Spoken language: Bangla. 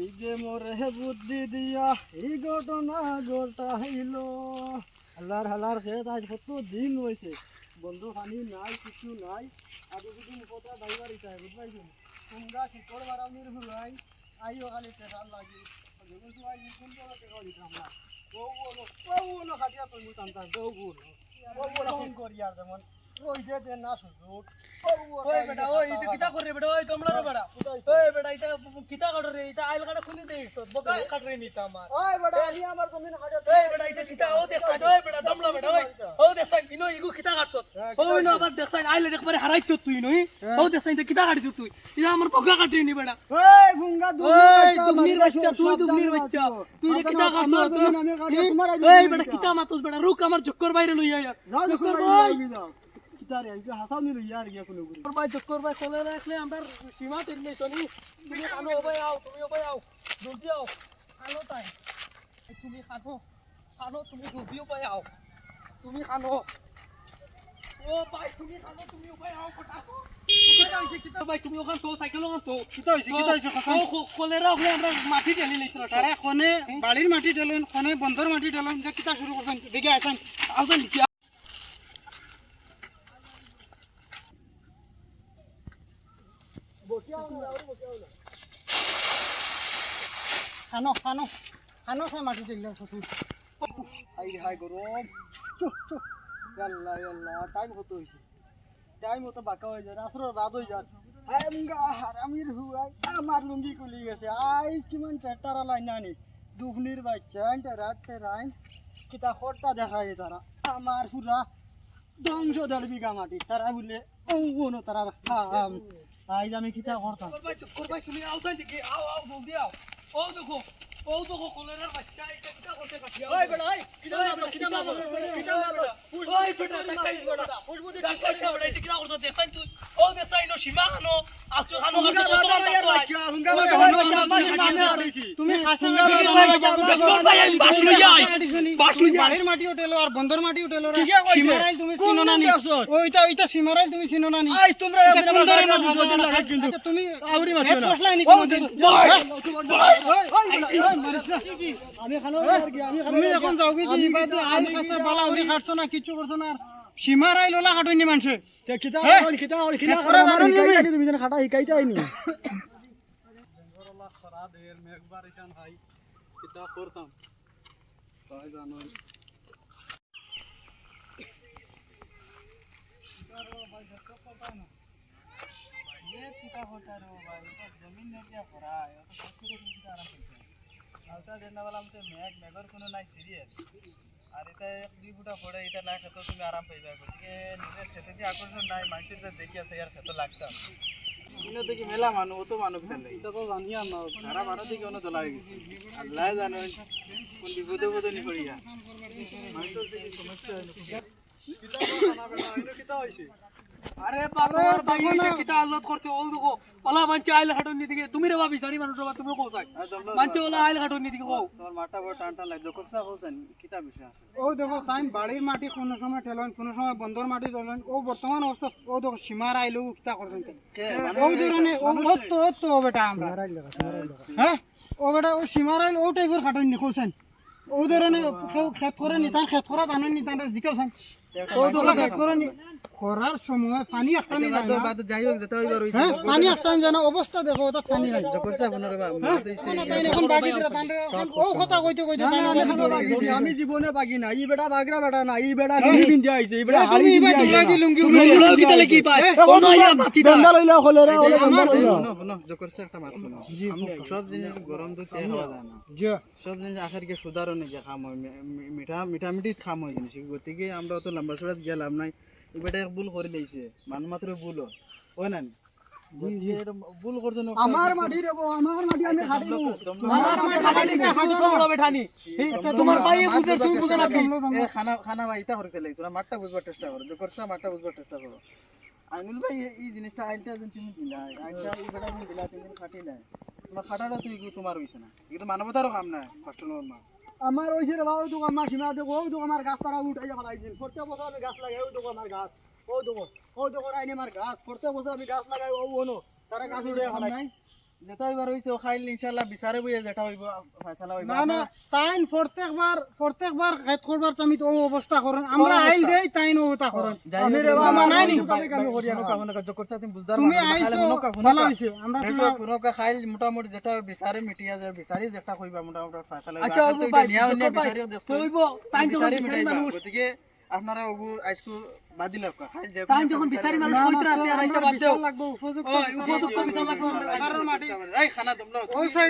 এই যে মোরে বুদ্ধি দিয়া এই ঘটনা ঘটাইল। হালার হালার খেত আজ কত দিন হয়েছে, বন্ধু পানি নাই, কিছু নাই। আজ যদি মুখটা ড্রাইভার ইটাই বুঝবাইছো, তোমরা শিকড় বারামির হুলাই আইও খালি টেকার লাগি যখন তোমার কোন বড় টেকা দিতাম না। বউ খাটিয়া তুমি টানতাম, বউ ফোন করি আর যেমন ওই যে দেন না সুযোগ। ওই বেটা ওই এটা কিতা করে বেটা ওই তোমরা রে বেটা ওই বেটা এটা কিতা কাটে রে এটা আইল কাটা খুনি দেইছ বকা কাটরে নিতা আমার ওই বেটা আমি আমার জমিন খাটিয়া ওই বেটা এটা কিতা ও দেখছ ওই বেটা দমলা বেটা ওই ও দেখছ ইনো ইগু কিতা কাটছ ওই নো আবার দেখছ আইল একবারে হারাইছ তুই নই ও দেখছ এটা কিতা কাটিছ তুই এটা আমার বকা কাটরে নি বেটা ওই ভুঙ্গা ওই দুগনির বাচ্চা তুই দুগনির বাচ্চা তুই যে কিতা কাটছ ওই বেটা কিতা মাতস বেটা রুক আমার চক্কর বাইরে লই আয়া চক্কর ভাই কিতারে আইছে হাসানি লই আর গিয়া কোন গুরি চক্কর ভাই কোলে রাখলে আমরা সীমা টেনে চলি তুমি খানো ওবাই আও তুমি ওবাই আও জলদি আও খানো তাই তুমি খানো খানো তুমি জলদি ওবাই আও তুমি খানো ও ভাই তুমি খানো তুমি ওবাই আও ফটাফট ওবাই আইছে কিতা ভাই তুমি ওখান তো সাইকেল ওখান তো কিতা হইছে ও কোলে রাখলে আমরা মাটি টেনে লইছরা তারা কোনে বাড়ির মাটি ঢেলেন, কোনে বন্ধর মাটি ঢেলেন, যে কিতা শুরু করছেন দেখি আছেন আউছেন কি খানো খানো খানো খাই মাটি ঢেললেন শ্বশুর। হাই হাই গরম, ইয়াল্লা ইয়াল্লা টাইম কত হয়েছে, টাইম মতো বাঁকা হয়ে যায়, আসরের বাদ হয়ে যায়। হারামির হুয়াই আমার লুঙ্গি খুলি গেছে। আইস কিমান ট্রাক্টর লাইন আনি দুফনির বাচ্চা টেরাইন কিতা খরটা দেখায় তারা আমার পুরা ধ্বংস 1.5 বিঘা মাটি তারা বলে অঙ্গন তারা খাম। আইজ আমি কিতা করতাম চক্কর ভাই তুমি আউছেন কি আও আও জলদি আও ও দেখো কোলেরার বাচ্চা এটা কিতা করতে কাটিয়া ওই বেটা ওই কিতা মারো ওই বেটা টাকাই বেটা ফুসবুদি টাকাই বেটা এটা কিতা করতে দেখাই তুই ও দেখাই নো সীমা খানো আছো খানো তুমি বাড়ির মাটি উঠেলো আর বন্ধর মাটি উঠেলো সীমারাইল তুমি চিনো না নি ওইটা ওইটা সীমারাইল তুমি চিনো না নি আজ তোমরা কিন্তু তুমি আউরি মাটি না আমি খানো তুমি এখন যাও কি দিবাতে আইল কাছে বালা উরি খাটছো না কিছু করছো না সীমারাইল ওলা খাটইনি মানুষে কিতা করে তুমি যেন খাটা শিকাইতে হয়নি আল্লাহ খরা দের মেঘবার এখান ভাই কিতা করতাম তাই জানো ভাই দেখো কথা না ये किता होता रे भाई तो जमीन में क्या खरा है तो सब कुछ किता आराम करते आवता देना वाला हमसे मेघर कोनो নাই সিরিয়াস আর এটা 1-2 ফুটা পড়ে এটা না খেতো তুমি আরাম পাইবা গতিকে নিজের খেতে যে আকর্ষণ নাই মানুষের দেখি আছে यार খেতো লাগতাম ইনো দেখি মেলা মানু ও তো মানুষ ফেলে এটা তো জানিয়া না সারা ভারত থেকে অন্য দলা হয়ে গেছে আল্লাহ জানে কোন বিপদে নি পড়িয়া মানুষের দেখি সমস্যা হলো কিতা না বেটা ইনো কিতা হইছে আরে পাগল ভাই এটা কিতা আল্লাহ করছে ও দেখো ওলা মানছে আইল হাটন নি দিকে তুমি রে ভাবি সারি মানুষ তুমি কও চাই মানছে ওলা আইল হাটন নি দিকে কও তোর মাথা বড় টানটা লাগ দেখছস হোসেন কিতা বিষয় আছে ও দেখো টাইম বাড়ির মাটি কোন সময় ঠেলন কোন সময় বন্দর মাটি ঠেলন ও বর্তমান অবস্থা ও দেখো সীমার আইলো কিতা করছেন ও ধরনে ও তো বেটা আমরা হ্যাঁ ও বেটা ও সীমার আইল ও টাইপের হাটন নি কইছেন ও ধরনে খেত করে নিতান খেত করা জানেন নিতান জিকাছেন ও দেখো খেত করে নি খরার সময় পানি একটা নি না বাদ যাই হোক যেটা হইবার হইছে পানি একটা জানা অবস্থা দেখো ওটা পানি নাই জকরছে আপনারা মাত হইছে এখন বাকি দিরা তান্ডে ও কথা কইতে আমি জীবনে বাকি না ই বেটা বাগরা বেটা না ই বেটা লুঙ্গি পিন দিয়া আইছে ই বেটা হাড়ি পিন দিয়া লুঙ্গি লুঙ্গি তালে কি পায় কোন আইয়া মাটি দা দন্ডা লইলা খলেরা ওলে দন্ডা লইলা বনো জকরছে একটা মাত শুনো সব জিনিস গরম তো সে হওয়া যায় না জি সব জিনিস আখের কে সুধারণে যে খাম মিঠা মিঠি খাম হয় জিনিস গতিকে আমরা তো লম্বা চড়াত গেলাম নাই বেটা ভুল করে লইছে মান মাত্র ভুল হয় না ভুল করছ না আমার মাটি রে আমার মাটি আমি খাটিবো আমার মাটি খাটি তো বড় বেঠানি তোমার ভাই বুঝে তুই বুঝে না কি খানা খানা ভাইটা করতে লাগি তোরা মাঠটা বুঝবার চেষ্টা করো যে করছ মাঠটা বুঝবার চেষ্টা করো আইনুল ভাই এই জিনিসটা আইনটা যেন তুমি দিলা আইনটা এই বেটা তুমি দিলা তুমি খাটি না তোমার খাটাটা তুই তোমার হইছে না কিন্তু মানবতারও কাম না কষ্ট নর না আমার ওইছে রে বাবা তো আমার সীমা দেখো ও তো আমার গাছ তারা উঠাইয়া ফেলাইছেন প্রত্যেক বছর আমি গাছ লাগাই ও তো আমার গাছ ও দেখো আইনে আমার গাছ প্রত্যেক বছর আমি গাছ লাগাই ও ওনো তারা গাছ উঠাইয়া ফেলাই যেটা এবার হইছে ও খাইল ইনশাআল্লাহ বিচারে বইয়ে যেটা হইব ফয়সালা হইব না না তাইন প্রত্যেকবার খেত করবার আমি তো ও অবস্থা করেন আমরা আইল দেই তাইন ও তা করেন আমি রে বাবা নাই নি আমি করি না কামনা কাজ করছ তুমি বুঝদার তুমি আইছো ভালো হইছে আমরা দেখো পুরোকা খাইল মোটামুটি যেটা বিচারে মিটিয়া যায় বিচারি যেটা কইবা মোটামুটি ফয়সালা হইব আচ্ছা, আখের তো ভাই, নিয়া হইনি ভাই, বিচারিও দেখছো কইব তাই যখন বিচারি বিচারি মিটাইবা মানুষ গতিকে আপনারা ওগু আইসকু বাদিলা খাইল যে তাই যখন বিচারি মানুষ কইতে রাতে আইতে বাদ দেও লাগবে উপযুক্ত উপযুক্ত বিচার লাগবে আমরা এই খানা তোমরা ওই সাইড